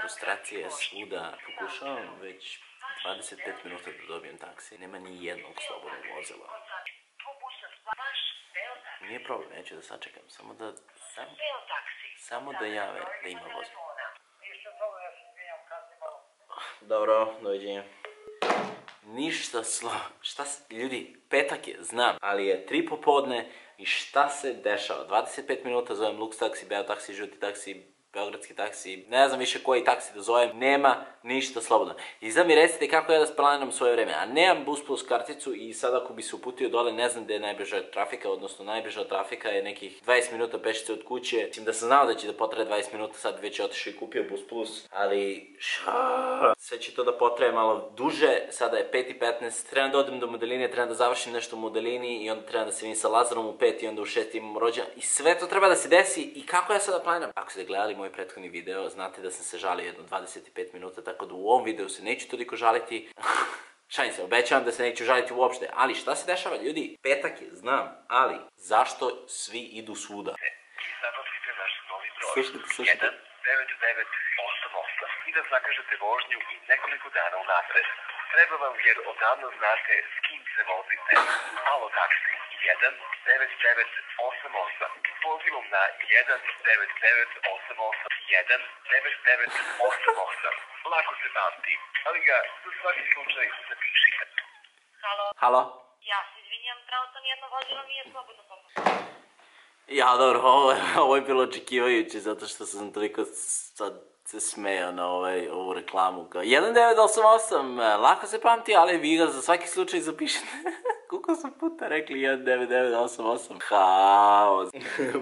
Frustracije je svuda. Pokušavam već 25 minuta da dobijem taksi. Nema ni jednog slobodnog vozila. Nije problem, neću da sačekam. Samo da jave da ima vozila. Dobro, doviđenja. Ništa ljudi, petak je, znam, ali je 3 popodne i šta se dešava? 25 minuta zovem Lux taksi, Beo taksi, žuti taksi, beogradski taksi, ne znam više koji taksi da zovem, nema ništa slobodno. I sad mi recite kako ja da splaniram svoje vreme, a nemam Bus Plus karticu i sad ako bi se uputio dole, ne znam gde je najbliža trafika, odnosno najbliža trafika je nekih 20 minuta pešice od kuće. Mislim da sam znao da će da potraje 20 minuta, sad već je otišao i kupio Bus Plus, ali sve će to da potraje malo duže, sada je 5:15, trebam da odem do Modeline, trebam da završim nešto u Modelini i onda trebam da se vidim sa Lazarom u 5 i onda u 6 imam rođendan i sve to treba da se desi i kako ja sada planiram? Ako ste gledali moj prethodni video, znate da sam se žalio jedno 25 minuta, tako da u ovom videu se neću toliko žaliti. Šalim se, obećavam da se neću žaliti uopšte, ali šta se dešava ljudi? Petak je, znam, ali zašto svi idu svuda? Zapamtite naš novi broj, Slušajte. 19988 i da zakažete vožnju i nekoliko dana unapred. Treba vam jer odavno znate s kim se vozite. Alo taksi 19988. Pozivom na 19988. 19988. Lako se pamti, ali ga za svaki slučaj zapišite. Halo? Ja se izvinjam, trenutno nijedno vozilo nije slobodno pomoć. Ja, dobro, ovo je bilo očekivajuće, zato što sam toliko sad se smejao na ovu reklamu. 1988, lako se pamti, ali vi ga za svaki slučaj zapišete. Koliko sam puta rekli 19988? Haos.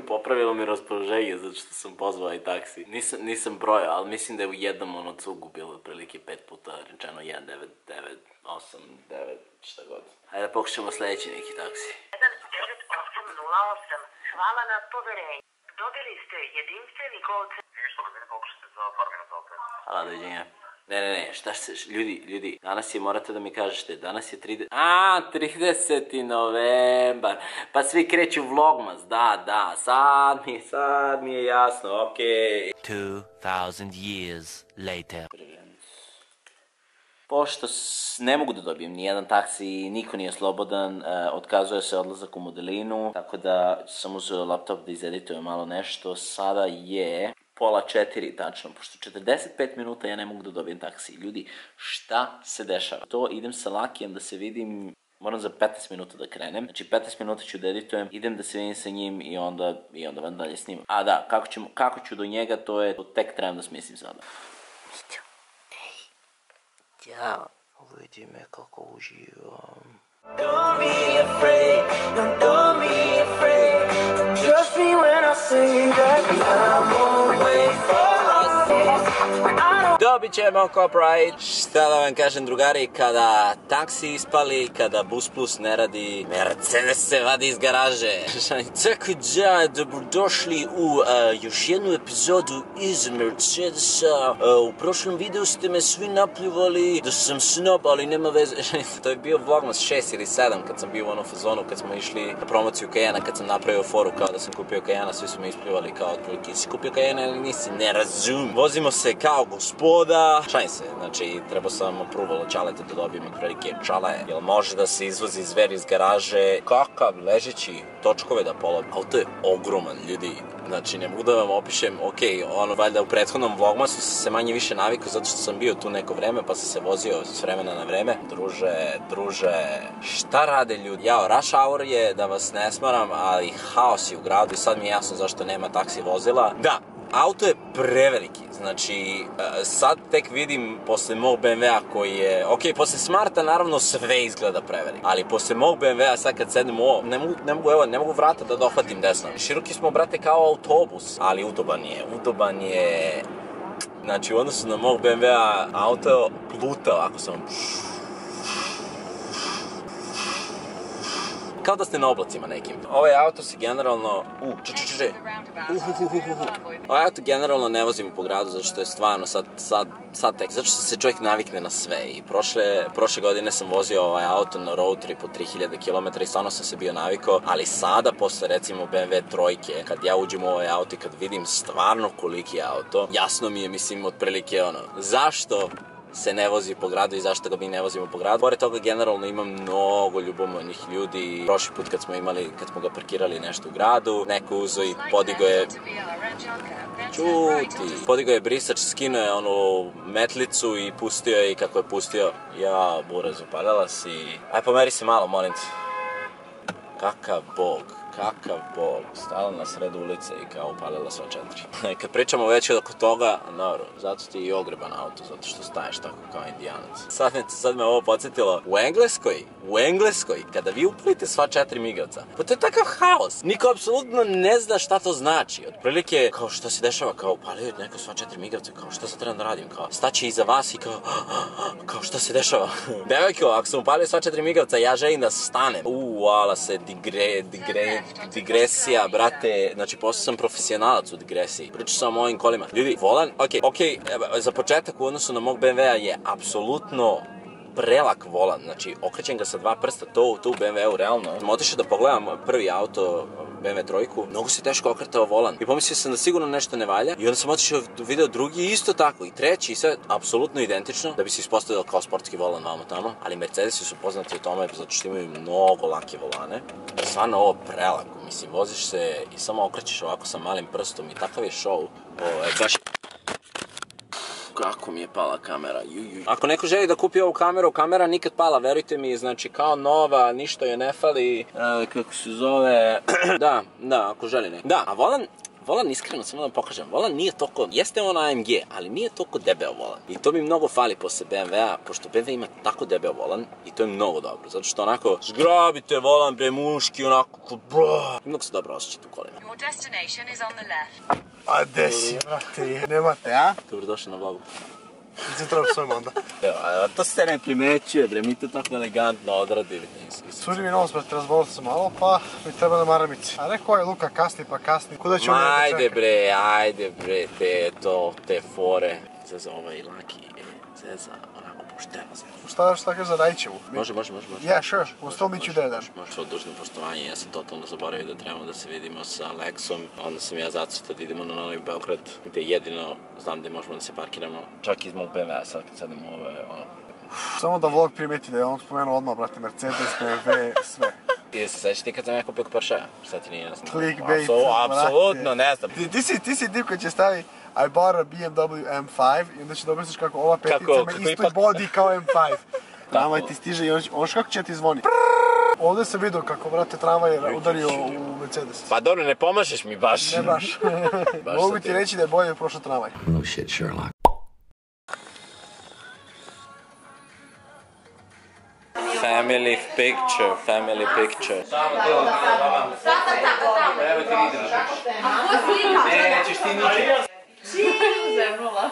Popravilo mi raspoloženje, zato što sam pozvao i taksi. Nisam brojao, ali mislim da je u jednom cugu bilo otprilike 5 puta rečeno 19989, šta god. Hajde da pokušamo sledeći neki taksi. 19808, hvala na poverenju. Dobili ste jedinstveni kod... Ništa da vi pokušate za par minuta opet. Hvala, doviđenja. Ne, šta se... Ljudi, danas je, morate da mi kažete, danas je 30. novembar. Pa svi kreću vlogmas, da, sad mi je jasno, okej. 2000 years later. Pošto ne mogu da dobijem nijedan taksi, niko nije slobodan, otkazuje se odlazak u Modelinu, tako da sam uzeo laptop da izeditujem malo nešto. Sada je 3:30 tačno, pošto 45 minuta ja ne mogu da dobijem taksi. Ljudi, šta se dešava? To idem sa Lakijem da se vidim, moram za 15 minuta da krenem. Znači 15 minuta ću da editujem, idem da se vidim sa njim i onda vam dalje snimam. A da, kako ću do njega, to tek trebam da smislim sada. Ja, vidi me kako uživam. Don't be afraid, no don't be afraid. Trust me when I say that I won't wait for us. Dobit ćemo copyright. Šta da vam kažem drugari, kada taksi ispali, kada Bus Plus ne radi, Mercedes se vadi iz garaže. Tako da, dobrodošli u još jednu epizodu iz Mercedesa. U prošlom videu ste me svi napljuvali da sam snob, ali nema veze. To je bio vlogmas 6 ili 7 kad sam bio u onom fazonu, kad smo išli na promociju Cayena, kad sam napravio foru kao da sam kupio Cayena, svi su me ispljuvali kao otprilike, si kupio Cayena ili nisi, ne razum. Vozimo se kao gospoda. Šalim se, znači treba sam apruvalo čaleta da dobijem otprilike čale. Jel može da se izvozi zver iz garaže? Kakav ležeći točkove da polovi. Auto je ogroman, ljudi. Znači, ne mogu da vam opišem, valjda u prethodnom vlogmasu sam se manje više navikao zato što sam bio tu neko vreme, pa sam se vozio s vremena na vreme. Druže, šta rade ljudi? Rush hour je, da vas ne smaram, ali haos je u gradu i sad mi je jasno zašto nema taksi vozila. Da, auto je preveliki, znači sad tek vidim posle mog BMW-a koji je, posle Smarta naravno sve izgleda prevelik, ali posle mog BMW-a sad kad sednem u ovo, ne mogu vrata da dohvatim desno. Široki smo, brate, kao autobus, ali udoban je, znači u odnosu na mog BMW-a auto pluta ovako sam. kao da ste na oblacima nekim. Ovaj auto se generalno... Ovaj auto generalno ne vozimo po gradu, zato što je stvarno sad tek, zato što se čovjek navikne na sve. I prošle godine sam vozio ovaj auto na road trip od 3000 km i stvarno sam se bio navikao, ali sada, posle recimo BMW trojke, kad ja uđem u ovaj auto i kad vidim stvarno koliki je auto, jasno mi je, mislim, otprilike zašto se ne vozi po gradu i zašto ga mi ne vozimo po gradu. Pored toga, generalno imam mnogo ljubomornih ljudi. Prošli put kad smo ga parkirali nešto u gradu, neko uzo i podigo je brisač, skinuo je onu metlicu i pustio je, i kako je pustio, ja, buraz, upaljala si. Aj, pomeri se malo, molim te. Kakav bog. Stala na sred ulice i kao upalila sva 4. Kad pričamo već oko toga, dobro, zato ti je i ogreban auto, zato što staješ tako kao indijanac. Sad me ovo podsjetilo, u Engleskoj, kada vi upalite sva 4 migavca, pa to je takav haos. Niko apsolutno ne zna šta to znači. Otprilike, kao šta se dešava, kao upalio neko sva 4 migavca, kao šta sad trebam da radim, kao staće iza vas i kao šta se dešava. Devojko, ako sam upalio sva 4 migavca, ja želim da stanem. Ala se digresija, brate, znači postao sam profesionalac u digresiji. Pričao sam o mojim kolima. Ljudi, volan, okej, za početak u odnosu na mog BMW-a je apsolutno prelak volan, znači okrećem ga sa 2 prsta, to u BMW-u, realno. Sam otišao da pogledam prvi auto, BMW trojku, mnogo se teško okretao volan i pomislio sam da sigurno nešto ne valja i onda sam otišao video drugi isto tako i treći i sve apsolutno identično da bi se ispostavilo kao sportski volan vamo tamo, ali Mercedesi su poznati u tome zato što imaju mnogo lake volane. Stvarno ovo prelako, mislim, voziš se i samo okrećeš ovako sa malim prstom i takav je show. Baš... Kako mi je pala kamera, Ako neko želi da kupi ovu kameru, kamera nikad pala, verujte mi, znači kao nova, ništa joj ne fali, kako se zove, da, ako želi neko. Da, a volan, iskreno, samo da vam pokažem, volan nije toliko, jeste on AMG, ali nije toliko debeo volan. I to mi mnogo fali posle BMW-a, pošto BMW ima tako debeo volan i to je mnogo dobro, zato što onako, zgrabite volan, bre, muški, onako, mnogo se dobro osjećate u kolima. A gde si, brate, nemate, a? Dobrodošli na vlogu. Gdje treba svojom onda? To se ne primećuje, bre, mi to tako elegantno odradili. Suri mi nos, brate, razbolio sam malo, pa mi treba na maramici. A rekao je Luka, kasni pa kasni, kuda ćemo da čekati? Ajde bre, te fore. Zeza ovaj laki, zeza, onako pošteno zeza. Šta kaže za Rajčevu? Može. Yeah, sure, we'll still meet you there then. Može, od dužno poštovanje, ja sam totalno zaboravio da trebamo da se vidimo sa Alexom. Onda sam ja zacrtao da idemo na Novi Beograd, gde jedino znam gde možemo da se parkiramo. Čak iz mog BMW-a, sad kad sedemo Samo da vlog primeti da je on spomenuo odmah, brate, Mercedes, BMW, sve. Ti se sećaš ti kad sam ja kupio Porsche-a? Šta ti nije jasno? Clickbait, apsolutno, ne znam. Ti si tip koji će stavi I bought a BMW M5 i onda će da obrisliš kako ova petica ima isto body kao M5. Tramvaj ti stiže i on kako će ti zvoni. Ovdje sam vidio kako, brate, tramvaj je udario u Mercedes. Pa dobro, ne pomažeš mi baš. Ne baš. Mogu ti reći da je bolje prošao tramvaj. No shit, Sherlock. Family picture. Evo ti vi držiš. Nećeš ti ničeg. Zemnula.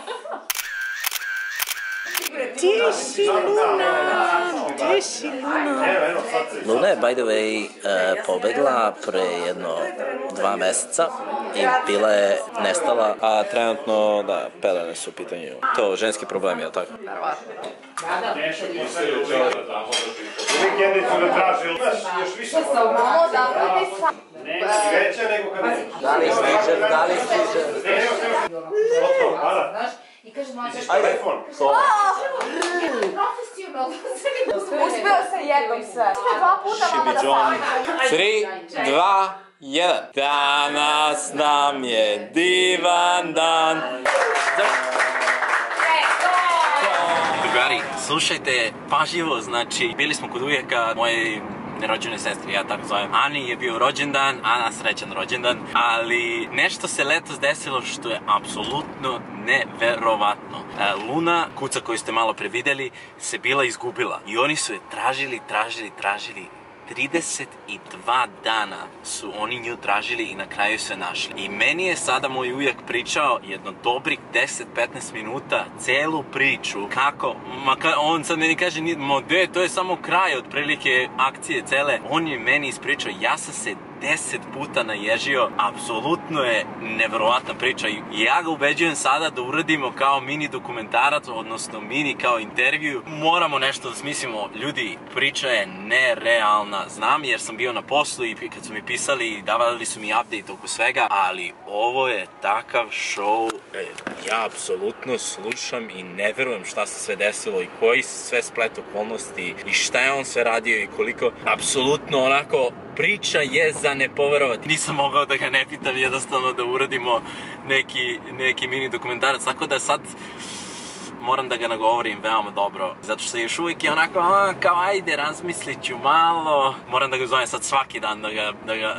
Ti si Luna. Luna je, by the way, pobegla pre 2 meseca i bila je nestala, a trenutno, da, pelene su u pitanju. To ženski problemi, jel tako? I kaže mlađa... Ajde, profesionalno. Uspio se jednom sve. 2 puta mama da sam. 3, 2, 1. Danas nam je divan dan. Drugari, slušajte pažljivo, znači bili smo kod ujaka moje nerođene sestre, ja tako zovem. Ani je bio rođendan, Ana srećan rođendan, ali nešto se letos desilo što je apsolutno neverovatno. Luna, kuca koju ste malo pre videli, se bila izgubila i oni su je tražili, 32 dana su oni nju tražili i na kraju se našli. I meni je sada moj ujak pričao jedno dobrih 10-15 minuta celu priču kako, on sad meni kaže, to je samo kraj otprilike akcije cele. On je meni ispričao, ja sam se 10 puta naježio, apsolutno je neverovatna priča i ja ga ubeđujem sada da uradimo kao mini dokumentarac, odnosno mini kao intervju. Moramo nešto da smislimo, ljudi, priča je nerealna, znam jer sam bio na poslu i kad su mi pisali i davali su mi update oko svega, ali ovo je takav show, ja apsolutno slušam i ne verujem šta se sve desilo i koji sve splet okolnosti i šta je on sve radio i koliko, apsolutno onako, priča je za ne poverovati. Nisam mogao da ga ne pitam jednostavno da uradimo neki mini dokumentarac, tako da sad moram da ga nagovorim veoma dobro, zato što još uvijek je onako, kao ajde, razmislit ću malo. Moram da ga zovem sad svaki dan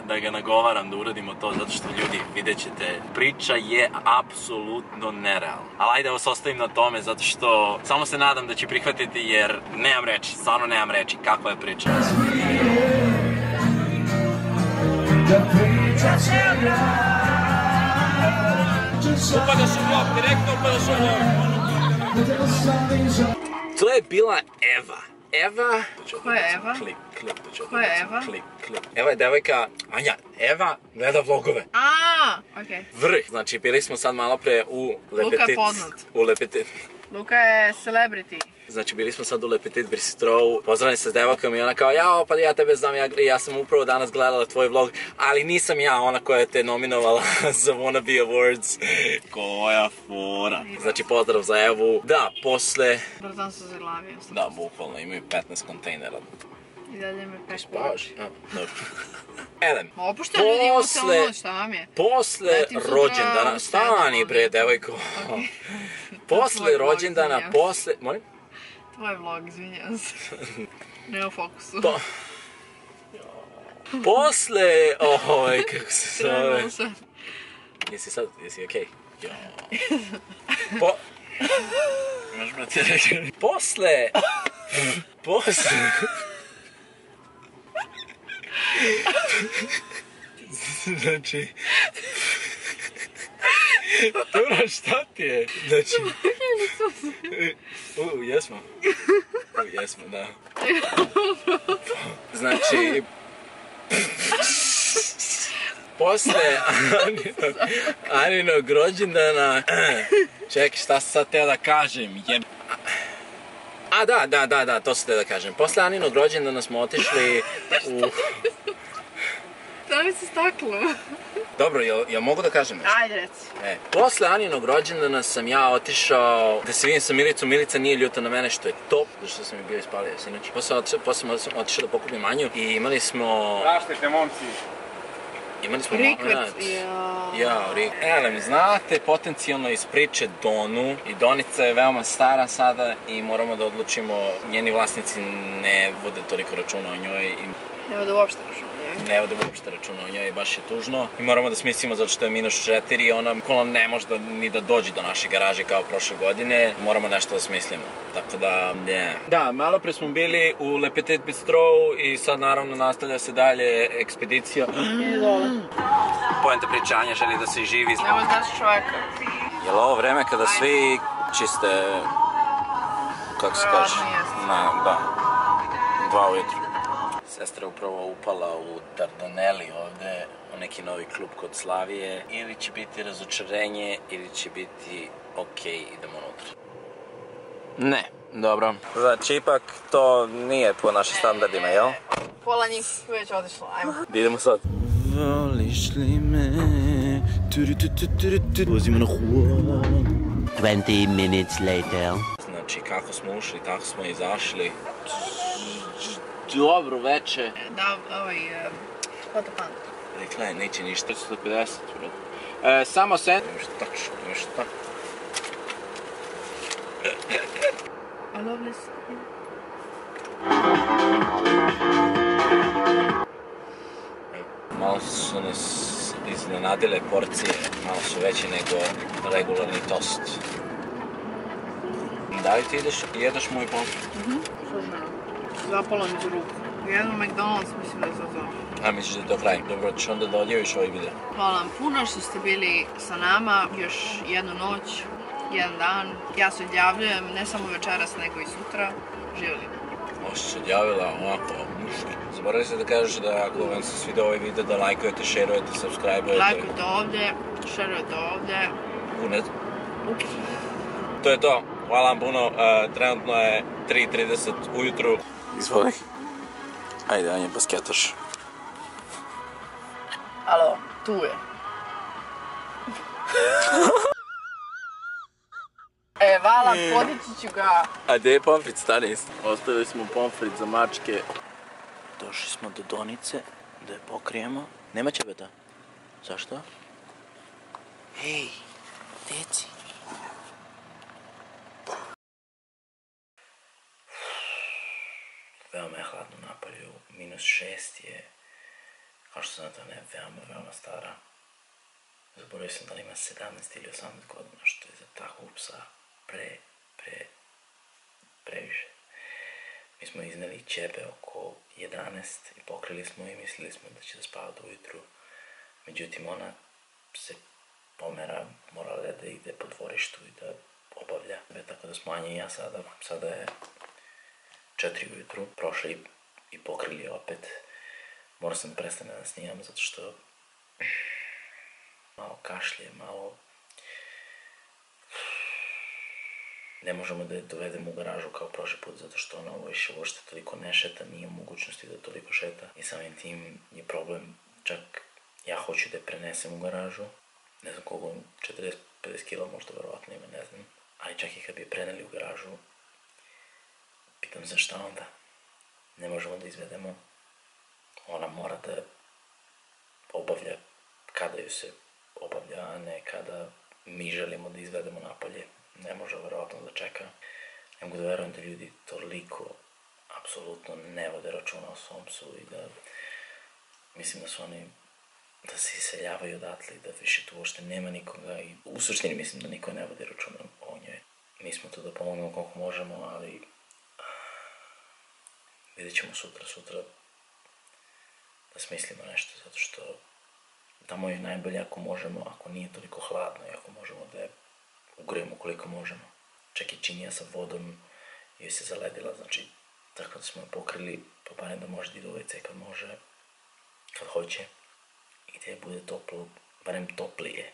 da ga nagovaram da uradimo to, zato što ljudi, vidjet ćete, priča je apsolutno nerealna. Ali ajde, ovo se ostavim na tome, zato što samo se nadam da će prihvatiti, jer nemam reči, stvarno nemam reči, kakva je priča. Upadaš u vlog, direktno upadaš u vlog. To je bila Eva. Eva... Ko je Eva? Ko je Eva? Eva je devojka Anja. Eva gleda vlogove. Okej. Vrh. Znači, bili smo sad malo pre u Lepetit. Luka je poznat. Luka je celebrity. Znači, bili smo sad u Lepetit Bistro, pozdravljeni se s devojkom i ona kao, jao, pa ja tebe znam, ja sam upravo danas gledala tvoj vlog, ali nisam ja ona koja te nominovala za Wannabe Awards. Koja fora. Znači, pozdrav za Evu. Da, posle... Bratan se zaglavio. Da, bukvalno, imaju 15 kontejnera. I dalje me pek Spavaš? Dobro. Elem, opušteno ljudi imamo celu noć, šta vam je? Posle rođendana, stani bre, devojko. Posle rođendana, posle... Molim? Tvoj vlog, izvinjam se. Nema fokusu. Posle, kako se zove... Jesi okej? Možeš me ti reći? Posle... Znači... Dobro, šta ti je? Znači... Jesmo. Jesmo, da. Znači... Posle Aninog rođendana... Čekaj, šta sam sad teo da kažem? Da, to sam teo da kažem. Posle Aninog rođendana smo otišli u... Stavi se staklo. Dobro, jel mogu da kažem nešto? Ajde, reci. Posle Aninog rođendana sam ja otišao da se vidim sa Milicom. Milica nije ljuta na mene, što je top, zašto sam je bio ispalio sinoć. Posle sam otišao da pokupim Anju i imali smo... Praštite, momci. Imali smo... Rikvet. Elem, znate potencijalno iz priče Donu i Donica je veoma stara sada i moramo da odlučimo, njeni vlasnici ne vode toliko računa o njoj i... Ne vode uopšte računa. Ne vode uopšte računa o njoj i baš je tužno. I moramo da smislimo zato što je -4 i ona bukvalno ne može ni da dođe do naše garaže kao prošle godine. Moramo nešto da smislimo. Tako da, ne. Da, malo pre smo bili u Lepetit Bistro i sad naravno nastavlja se dalje ekspedicija. Ide dole. Poenta pričanja želi da se živi. Evo znaš čoveka. Je li ovo vreme kada svi čiste, kako se kaže? Da, 2 ujutru. Sestra je upravo upala u Dardaneli ovde, u neki novi klub kod Slavije. Ili će biti razočarenje, ili će biti okej, idemo unutra. Ne, dobro. Znači, ipak to nije po našim standardima, jel? Pola njih već otišlo, ajmo. Idemo sad. Voliš li me? Vozimo na Huo. 20 minutes later. Znači, kako smo ušli, tako smo izašli. Dobro veče. Da, Hota Panda. Rekla je, neće ništa. 150, bro. Samo sen... Imaš tako. I love this. Malo su nas iznenadile porcije, malo su veće nego regularni tost. Da li ti ideš i jedeš moj pomfrit? Službeno. Zapalo mi za ruku. Jedno McDonald's, mislim da je to. A misliš da je to kraj? Dobro, ćeš onda da odjaviš ovaj video. Hvala vam puno što ste bili sa nama još jednu noć, jedan dan. Ja se odjavljujem, ne samo večeras, nego i sutra. Živjeli. Ovo si se odjavila onako muški. Zaboravili ste da kažeš da ako vam se svidio ovaj video da lajkujete, šerujete, subscribe-ujete. Lajkujte ovdje, šerujte ovdje. Unet. To je to. Hvala vam puno. Trenutno je 3:30 ujutru. Izvoli. Ajde, on je basketaš. Alo, tu je. Vala, podići ću ga. A gdje je pomfrit, stani? Ostavili smo pomfrit za mačke. Došli smo do Donice, da je pokrijemo. Nema ćebeta. Zašto? Hej, deci. Veoma je hladno napolju, -6 je, kao što znate, ona je veoma stara. Zaboravio sam da li ima 17 ili 18 godina, što je za takvog psa previše. Mi smo izneli ćebe oko 11 i pokrili smo i mislili smo da će da spava do ujutru. Međutim, ona se pomera, morala da ide po dvorištu i da obavlja. Tako da smo Anja i ja sada je 4 ujutru, prošli i pokrili opet. Morao sam da prestane da snimam zato što malo kašlje, malo... Ne možemo da je dovedemo u garažu kao prošli put zato što ona više uopšte toliko ne šeta, nije u mogućnosti da toliko šeta. I samim tim je problem, čak ja hoću da je prenesem u garažu. Ne znam koliko, 40-50 kila možda verovatno ima, ne znam. Ali čak i kad bi je preneli u garažu, pitam se šta onda. Ne možemo da izvedemo. Ona mora da obavlja kada ju se obavlja, a ne kada mi želimo da izvedemo napolje. Ne može verovatno da čeka. Ne mogu da verujem da ljudi toliko apsolutno ne vode računa o svom psu i da mislim da su oni da se iseljavaju odatle i da više tu uopšte nema nikoga i u suštini mislim da niko ne vodi računa o njoj. Mi smo tu da pomognemo koliko možemo, ali vidjet ćemo sutra da smislimo nešto, zato što tamo je najbolje ako možemo, ako nije toliko hladno i ako možemo da je ugrijemo koliko možemo. Čak i činija sa vodom joj se zaledila, znači tako da smo je pokrili, pa barem da može da ide u WC kad može, kad hoće i da je bude toplo, barem toplije.